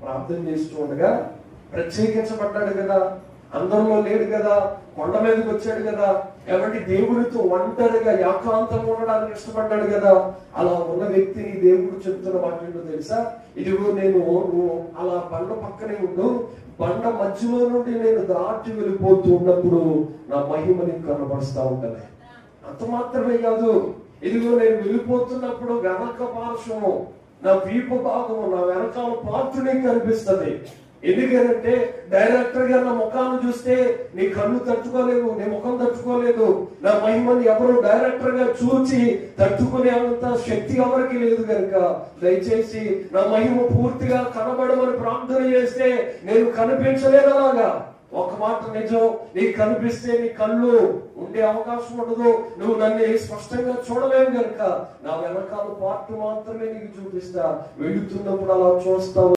ప్రార్థన చేస్తూ ఉండగా ప్రత్యేకించబడ్డాడు కదా, అందరిలో లేడు కదా, కొండ మీదకి వచ్చాడు కదా, కాబట్టి దేవుడితో ఒంటరిగా ఏకాంతంగా ఉండడానికి ఇష్టపడ్డాడు కదా. అలా ఉన్న వ్యక్తిని దేవుడు చెప్తున్న మాట ఏంటో తెలుసా? ఇదిగో నువ్వు అలా బండ పక్కనే ఉండు, బండ మధ్యలో నుండి నేను దాటి వెళ్ళిపోతూ ఉన్నప్పుడు నా మహిమ నీకు కనబరుస్తా ఉంటది. అంత మాత్రమే కాదు, ఇదిగో నేను వెళ్ళిపోతున్నప్పుడు వెనక పార్శ్వము, నా వీపు భాగము, నా వెనకాల పార్ట్ నీకు కనిపిస్తుంది. ఎందుకంటే డైరెక్టర్ గా నా ముఖాన్ని చూస్తే నీ కళ్ళు తట్టుకోలేదు, నీ ముఖం తట్టుకోలేదు. నా మహిమని ఎవరు డైరెక్టర్ గా చూచి తట్టుకునేంత శక్తి ఎవరికి లేదు కనుక దయచేసి నా మహిమ పూర్తిగా కనబడమని ప్రార్థన చేస్తే నేను కనిపించలేదలాగా. ఒక మాట నిజం, నీకు కనిపిస్తే నీ కళ్ళు ఉండే అవకాశం ఉండదు, నువ్వు నన్ను స్పష్టంగా చూడలేవు కనుక నా వెనకాల పార్ట్ మాత్రమే నీకు చూపిస్తా. వెళుతున్నప్పుడు అలా చూస్తావు.